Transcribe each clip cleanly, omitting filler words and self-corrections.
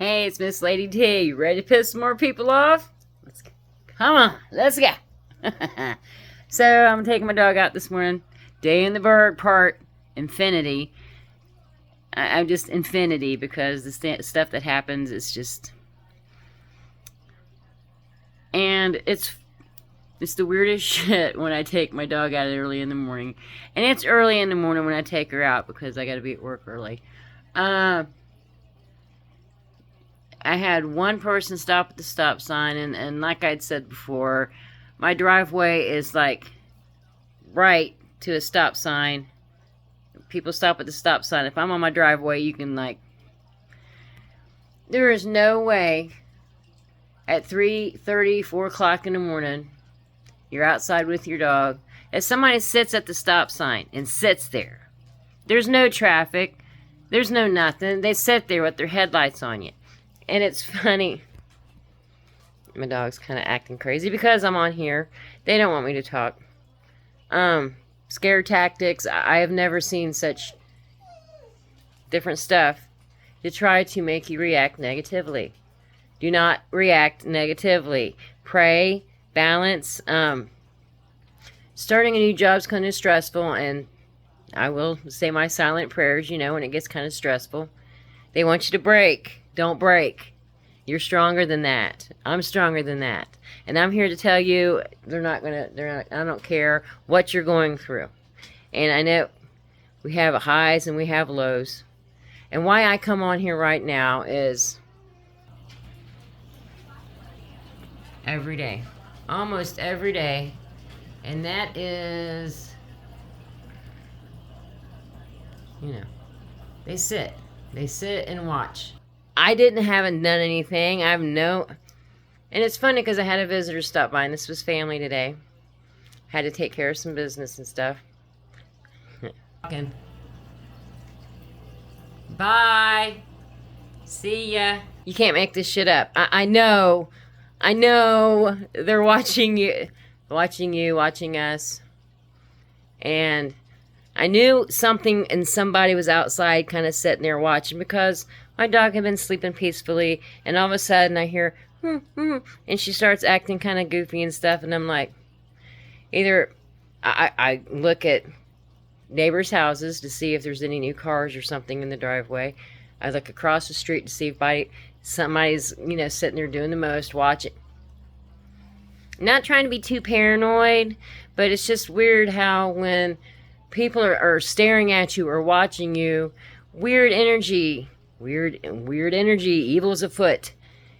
Hey, it's Miss Lady T. You ready to piss some more people off? Come on, let's go. So, I'm taking my dog out this morning. Day in the Burg part, infinity. I'm just infinity because the stuff that happens is just... And it's the weirdest shit when I take my dog out early in the morning. And it's early in the morning when I take her out because I gotta be at work early. I had one person stop at the stop sign, and like I'd said before, my driveway is like right to a stop sign. People stop at the stop sign. If I'm on my driveway, you can there is no way at 3:30, 4 o'clock in the morning, you're outside with your dog, if somebody sits at the stop sign and sits there, there's no traffic, there's no nothing, they sit there with their headlights on you. And it's funny, my dog's kind of acting crazy because I'm on here. They don't want me to talk. Scare tactics, I have never seen such different stuff to try to make you react negatively. Do not react negatively. Pray, balance. Starting a new job is kind of stressful, and I will say my silent prayers, when it gets kind of stressful. They want you to break. Don't break. You're stronger than that. I'm stronger than that. And I'm here to tell you, I don't care what you're going through. And I know we have highs and we have lows. And why I come on here right now is every day. Almost every day. And that is, they sit. They sit and watch. I haven't done anything. And it's funny because I had a visitor stop by, and this was family today. Had to take care of some business and stuff. Bye. See ya. You can't make this shit up. I know they're watching you, watching us. And I knew something and somebody was outside kind of sitting there watching because my dog had been sleeping peacefully, and all of a sudden I hear, and she starts acting kind of goofy and stuff, and I'm like, either I look at neighbors' houses to see if there's any new cars or something in the driveway. I look across the street to see if somebody's, sitting there doing the most, watching. Not trying to be too paranoid, but it's just weird how when people are staring at you or watching you, weird energy, evil's afoot.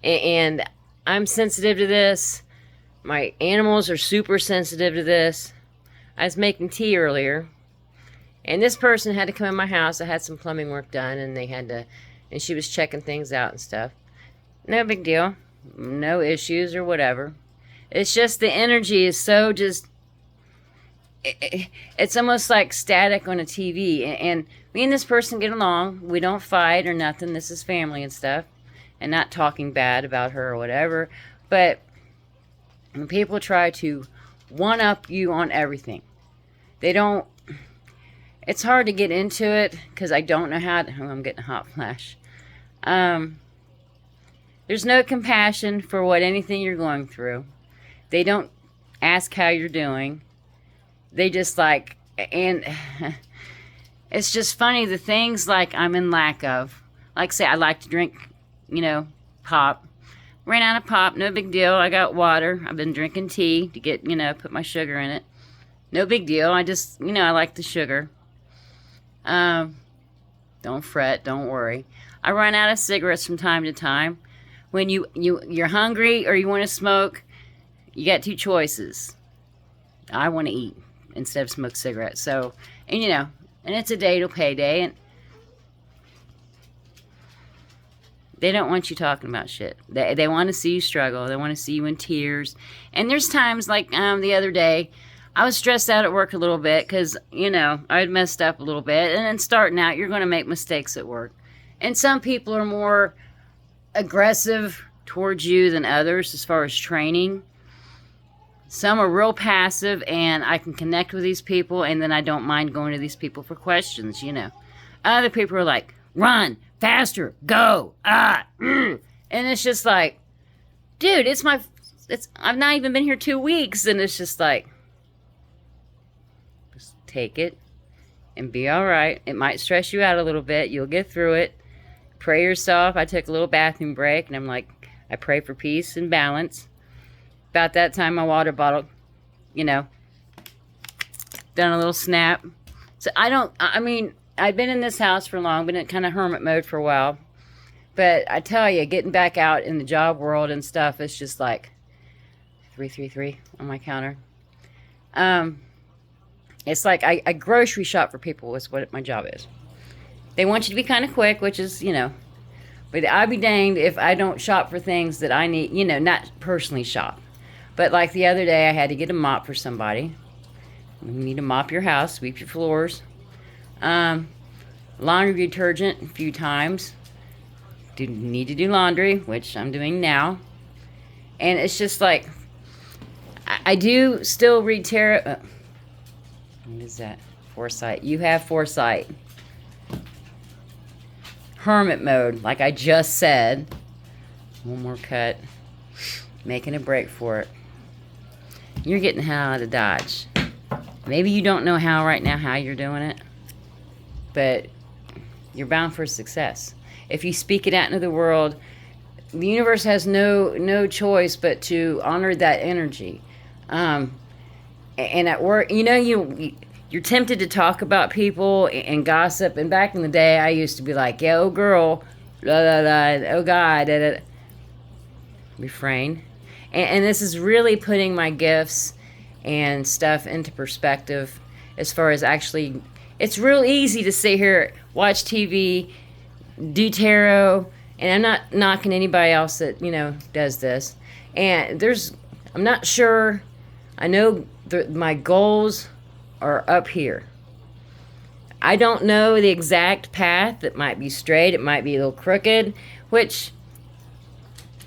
And I'm sensitive to this. My animals are super sensitive to this. I was making tea earlier, and this person had to come in my house. I had some plumbing work done, and and she was checking things out and stuff. No big deal. No issues or whatever. It's just the energy is so it's almost like static on a TV. And me and this person get along. We don't fight or nothing. This is family and stuff. And not talking bad about her or whatever. But when people try to one-up you on everything, it's hard to get into it because I don't know how to... Oh, I'm getting a hot flash. There's no compassion for anything you're going through. They don't ask how you're doing. They just and it's just funny, the things I'm in lack of. Like say, I like to drink, pop. Ran out of pop, no big deal. I got water. I've been drinking tea to get, put my sugar in it. No big deal. I just, I like the sugar. Don't fret, don't worry. I run out of cigarettes from time to time. When you're hungry or you want to smoke, you got two choices. I want to eat instead of smoke cigarettes. So, and it's a day-to-pay day, and they don't want you talking about shit. They want to see you struggle. They want to see you in tears. And there's times like the other day, I was stressed out at work a little bit because, I had messed up a little bit. And then starting out, you're going to make mistakes at work. And some people are more aggressive towards you than others as far as training. Some are real passive, and I can connect with these people, and then I don't mind going to these people for questions, Other people are like, run, faster, go, and it's just like, dude, I've not even been here 2 weeks, and it's just like, just take it and be all right. It might stress you out a little bit. You'll get through it. Pray yourself. I took a little bathroom break, and I'm like, I pray for peace and balance. About that time, my water bottle, done a little snap. So I mean, I've been in this house for long, been in kind of hermit mode for a while. But I tell you, getting back out in the job world and stuff, it's just like 333 on my counter. It's like I grocery shop for people is what my job is. They want you to be kind of quick, which is, but I'd be danged if I don't shop for things that I need, not personally shop. But like the other day, I had to get a mop for somebody. You need to mop your house, sweep your floors. Laundry detergent a few times. Need to do laundry, which I'm doing now. And it's just like, I do still read tarot. What is that? Foresight. You have foresight. Hermit mode, like I just said. One more cut. Making a break for it. You're getting hell out of Dodge. Maybe you don't know how right now, how you're doing it. But you're bound for success. If you speak it out into the world, the universe has no choice but to honor that energy. And at work, you're tempted to talk about people and gossip. And back in the day, I used to be like, yeah, oh girl, blah, blah, blah, oh God, da, da. Refrain. And this is really putting my gifts and stuff into perspective as far as actually, it's real easy to sit here, watch TV, do tarot, and I'm not knocking anybody else that, does this. And I'm not sure, I know my goals are up here. I don't know the exact path. It might be straight, it might be a little crooked, which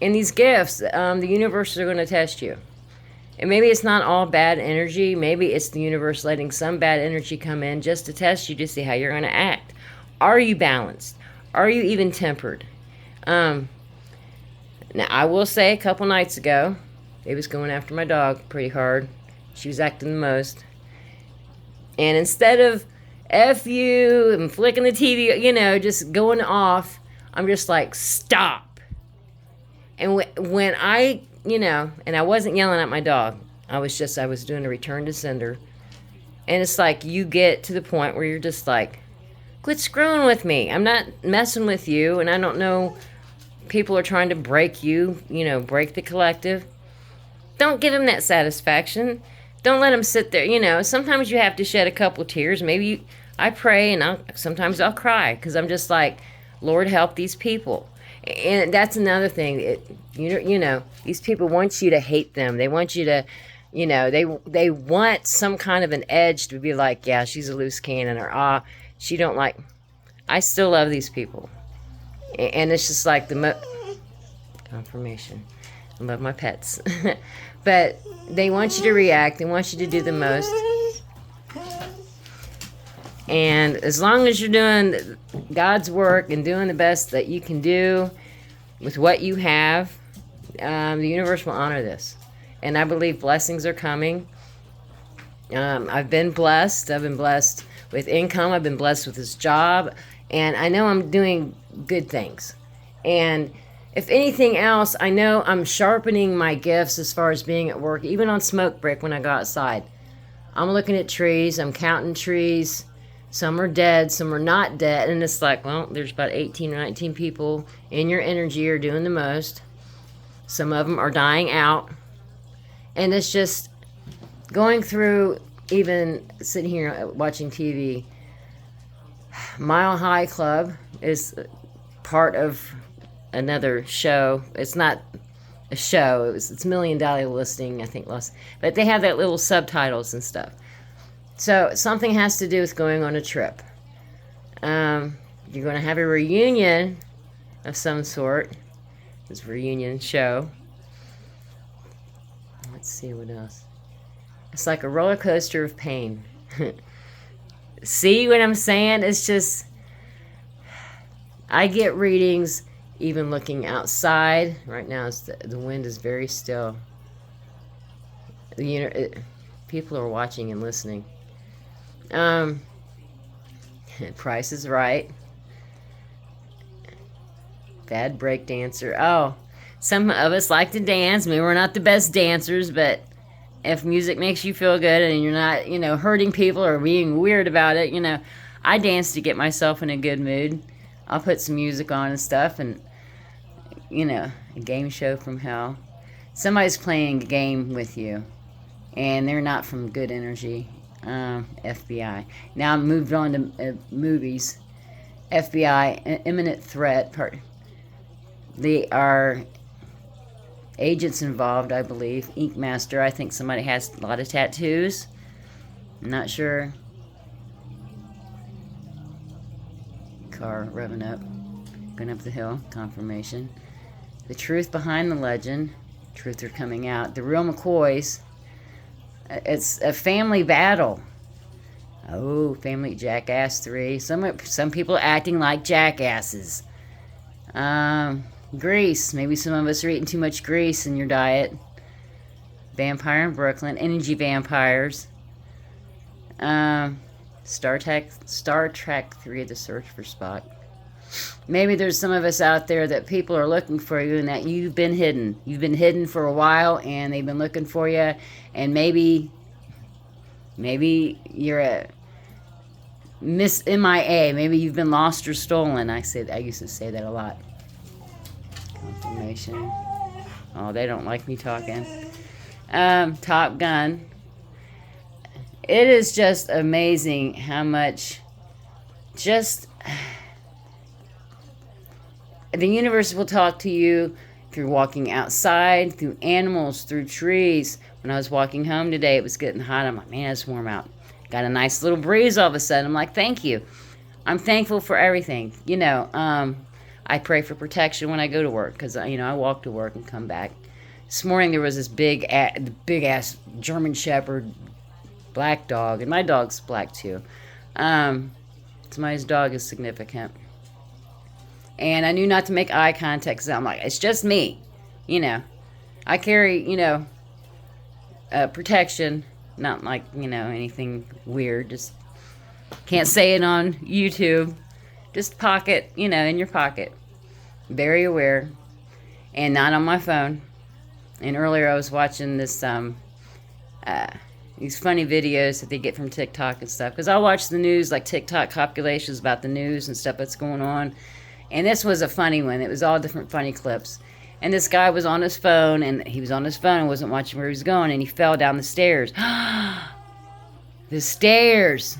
in these gifts, the universe are going to test you. And maybe it's not all bad energy. Maybe it's the universe letting some bad energy come in just to test you to see how you're going to act. Are you balanced? Are you even tempered? Now, I will say a couple nights ago, they was going after my dog pretty hard. She was acting the most. And instead of F you and flicking the TV, just going off, I'm just like, stop. And when I, and I wasn't yelling at my dog. I was doing a return to sender. And it's like you get to the point where you're just like, quit screwing with me. I'm not messing with you. And I don't know, people are trying to break you, break the collective. Don't give them that satisfaction. Don't let them sit there. Sometimes you have to shed a couple tears. Maybe I pray and sometimes I'll cry because I'm just like, Lord, help these people. And that's another thing. These people want you to hate them. They want you to, they want some kind of an edge to be like, yeah, she's a loose cannon, or she don't like. I still love these people, and it's just like confirmation. I love my pets, but they want you to react. They want you to do the most. And as long as you're doing God's work and doing the best that you can do with what you have, the universe will honor this. And I believe blessings are coming. I've been blessed. I've been blessed with income. I've been blessed with this job. And I know I'm doing good things. And if anything else, I know I'm sharpening my gifts as far as being at work, even on smoke break when I go outside. I'm looking at trees. I'm counting trees. Some are dead, some are not dead. And it's like, well, there's about 18 or 19 people in your energy are doing the most. Some of them are dying out. And it's just going through, even sitting here watching TV. Mile High Club is part of another show. It's not a show. It's $1 Million Listing, I think. But they have that little subtitles and stuff. So something has to do with going on a trip. You're going to have a reunion of some sort. It's a reunion show. Let's see what else. It's like a roller coaster of pain. See what I'm saying? It's just, I get readings even looking outside. Right now, the wind is very still. People are watching and listening. Price is Right. Bad break dancer. Oh, some of us like to dance. Maybe we're not the best dancers, but if music makes you feel good and you're not, hurting people or being weird about it, I dance to get myself in a good mood. I'll put some music on and stuff, and, a game show from hell. Somebody's playing a game with you, and they're not from good energy. FBI. Now I'm moved on to movies. FBI, imminent threat. They are agents involved, I believe. Ink Master, I think somebody has a lot of tattoos. I'm not sure. Car revving up. Going up the hill. Confirmation. The truth behind the legend. Truth are coming out. The real McCoys. It's a family battle. Oh, Family Jackass 3. Some people are acting like jackasses. Grease. Maybe some of us are eating too much grease in your diet. Vampire in Brooklyn. Energy vampires. Star Trek 3, The Search for Spock. Maybe there's some of us out there that people are looking for you and that you've been hidden. You've been hidden for a while and they've been looking for you. And maybe you're a Miss MIA. Maybe you've been lost or stolen. I used to say that a lot. Confirmation. Oh, they don't like me talking. Top Gun. It is just amazing how much the universe will talk to you through walking outside, through animals, through trees. When I was walking home today, it was getting hot. I'm like, man, it's warm out. Got a nice little breeze all of a sudden. I'm like, thank you. I'm thankful for everything. I pray for protection when I go to work because, I walk to work and come back. This morning there was this big ass German Shepherd black dog, and my dog's black too. Somebody's dog is significant. And I knew not to make eye contact because I'm like, it's just me. I carry, protection. Not like, anything weird. Just can't say it on YouTube. Just pocket, in your pocket. Very aware. And not on my phone. And earlier I was watching this, these funny videos that they get from TikTok and stuff. Because I watch the news, like TikTok compilations about the news and stuff that's going on. And this was a funny one. It was all different funny clips. And this guy was on his phone, and he was on his phone and wasn't watching where he was going, and he fell down the stairs. The stairs.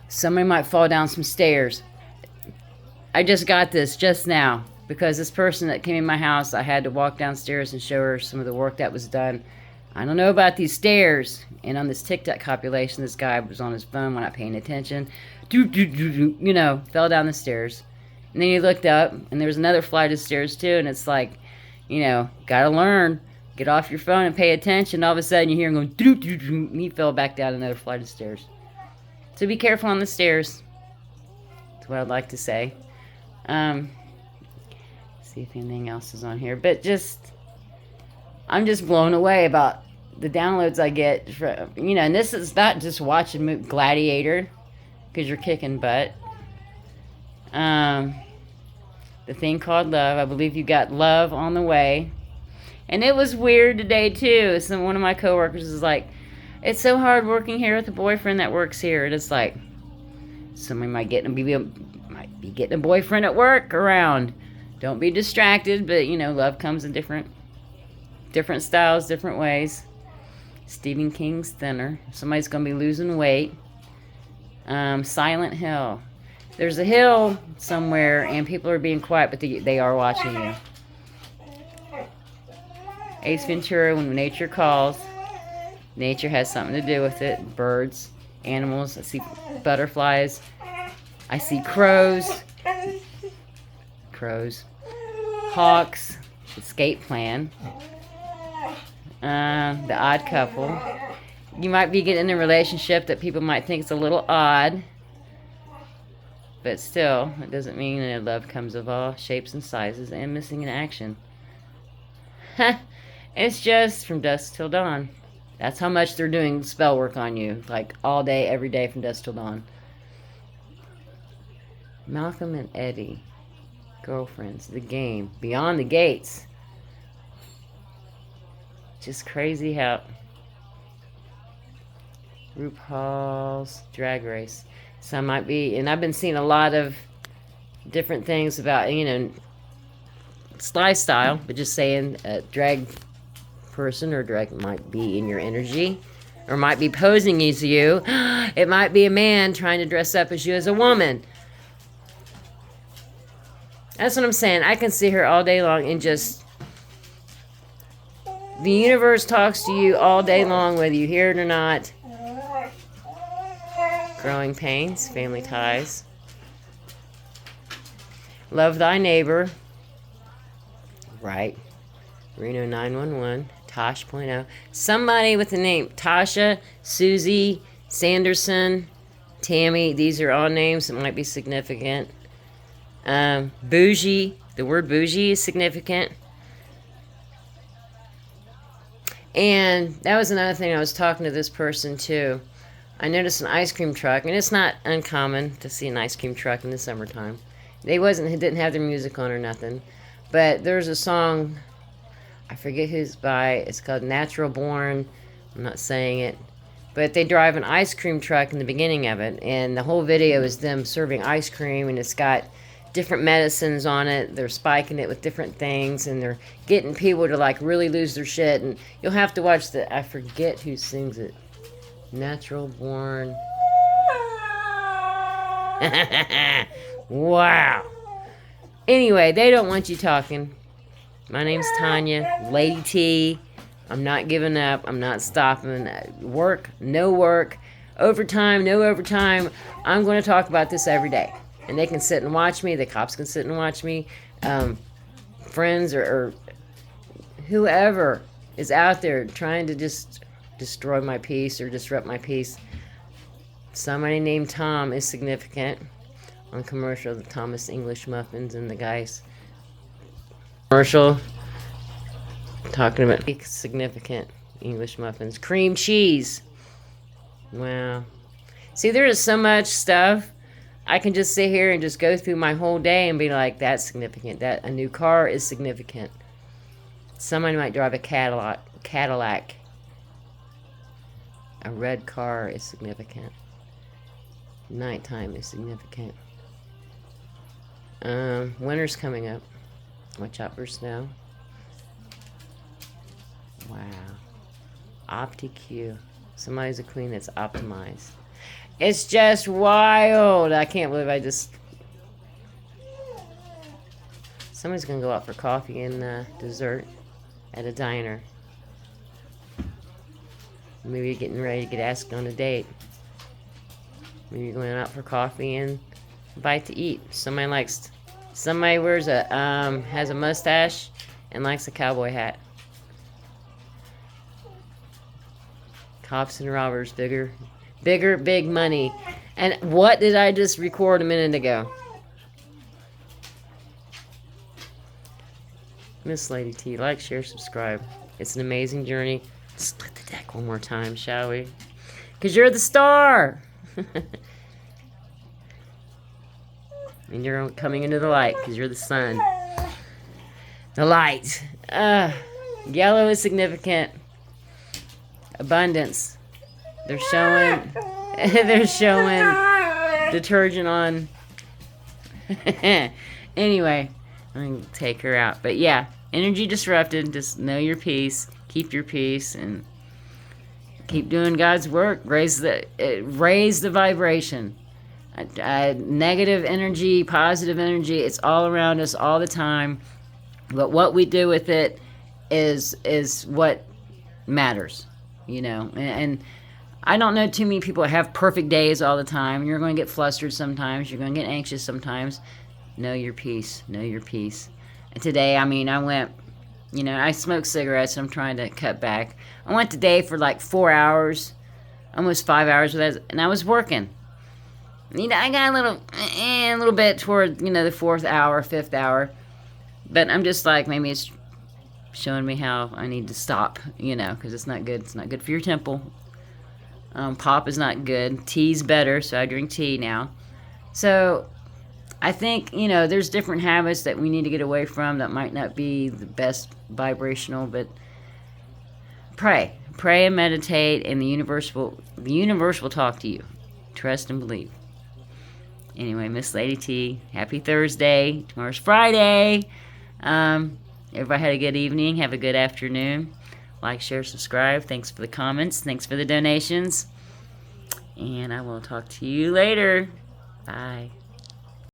Somebody might fall down some stairs. I just got this just now because this person that came in my house, I had to walk downstairs and show her some of the work that was done. I don't know about these stairs. And on this TikTok compilation, this guy was on his phone, not paying attention. Fell down the stairs. And then he looked up, and there was another flight of stairs, too. And it's like, gotta learn. Get off your phone and pay attention. All of a sudden, you hear him going, and he fell back down another flight of stairs. So be careful on the stairs. That's what I'd like to say. See if anything else is on here. But I'm just blown away about the downloads I get. From, and this is not just watching Gladiator, because you're kicking butt. The thing called love. I believe you got love on the way. And it was weird today too. One of my coworkers is like, it's so hard working here with a boyfriend that works here. And it's like, somebody might be getting a boyfriend at work around. Don't be distracted, but love comes in different styles, different ways. Stephen King's Thinner. Somebody's gonna be losing weight. Silent Hill. There's a hill somewhere, and people are being quiet, but they are watching you. Ace Ventura, When Nature Calls. Nature has something to do with it. Birds, animals. I see butterflies. I see crows. Hawks. Escape Plan. The Odd Couple. You might be getting in a relationship that people might think is a little odd. But still, it doesn't mean that love comes of all shapes and sizes and missing in action. It's just from dusk till dawn. That's how much they're doing spell work on you. Like all day, every day from dusk till dawn. Malcolm and Eddie. Girlfriends. The game. Beyond the gates. Just crazy how... RuPaul's Drag Race. Some might be... And I've been seeing a lot of different things about, you know, lifestyle. But just saying a drag person or drag might be in your energy. Or might be posing as you. It might be a man trying to dress up as you as a woman. That's what I'm saying. I can sit here all day long and just... The universe talks to you all day long, whether you hear it or not. Growing pains, family ties. Love thy neighbor. Right. Reno 911. Tosh.0. Somebody with the name Tasha, Susie, Sanderson, Tammy. These are all names that might be significant. Bougie. The word bougie is significant. And that was another thing. I was talking to this person too. I noticed an ice cream truck, and it's not uncommon to see an ice cream truck in the summertime. They didn't have their music on or nothing. But there's a song, I forget who's by. It's called Natural Born. I'm not saying it. But they drive an ice cream truck in the beginning of it, and the whole video is them serving ice cream, and it's got different medicines on it. They're spiking it with different things, and they're getting people to like really lose their shit. And you'll have to watch I forget who sings it. Natural Born. Wow. Anyway, they don't want you talking. My name's Tanya, Lady T. I'm not giving up. I'm not stopping. Work, no work. Overtime, no overtime. I'm going to talk about this every day. And they can sit and watch me. The cops can sit and watch me. Friends or whoever is out there trying to just destroy my peace or disrupt my peace. Somebody named Tom is significant. On commercial, the Thomas English muffins and the guys. Commercial. Talking about significant English muffins. Cream cheese. Wow. See, there is so much stuff. I can just sit here and just go through my whole day and be like, that's significant. That a new car is significant. Somebody might drive a Cadillac. A red car is significant. Nighttime is significant. Winter's coming up. Watch out for snow. Wow. OptiQ. Somebody's a queen that's optimized. It's just wild. I can't believe I just... Somebody's going to go out for coffee and dessert at a diner. Maybe you're getting ready to get asked on a date. Maybe you're going out for coffee and a bite to eat. Somebody wears has a mustache and likes a cowboy hat. Cops and robbers, big money. And what did I just record a minute ago? Miss Lady T, like, share, subscribe. It's an amazing journey. Split the deck one more time, shall we? Because you're the star. And you're coming into the light because you're the sun. The light. Yellow is significant. Abundance. They're showing detergent on. Anyway, I'm going to take her out. But yeah, energy disrupted. Just know your peace. Keep your peace and keep doing God's work. Raise the vibration. Negative energy, positive energy, it's all around us all the time. But what we do with it is what matters, you know. And I don't know too many people that have perfect days all the time. You're going to get flustered sometimes. You're going to get anxious sometimes. Know your peace. Know your peace. And today, I went, I smoke cigarettes and I'm trying to cut back. I went today for like 4 hours, almost 5 hours with that, and I was working. I got a little bit toward, the 4th hour, 5th hour. But I'm just like, maybe it's showing me how I need to stop, because it's not good. It's not good for your temple. Pop is not good. Tea's better, so I drink tea now. So I think, there's different habits that we need to get away from that might not be the best vibrational, but pray. Pray and meditate, and the universe will talk to you. Trust and believe. Anyway, Miss Lady T, happy Thursday. Tomorrow's Friday. Everybody had a good evening. Have a good afternoon. Like, share, subscribe. Thanks for the comments. Thanks for the donations. And I will talk to you later. Bye.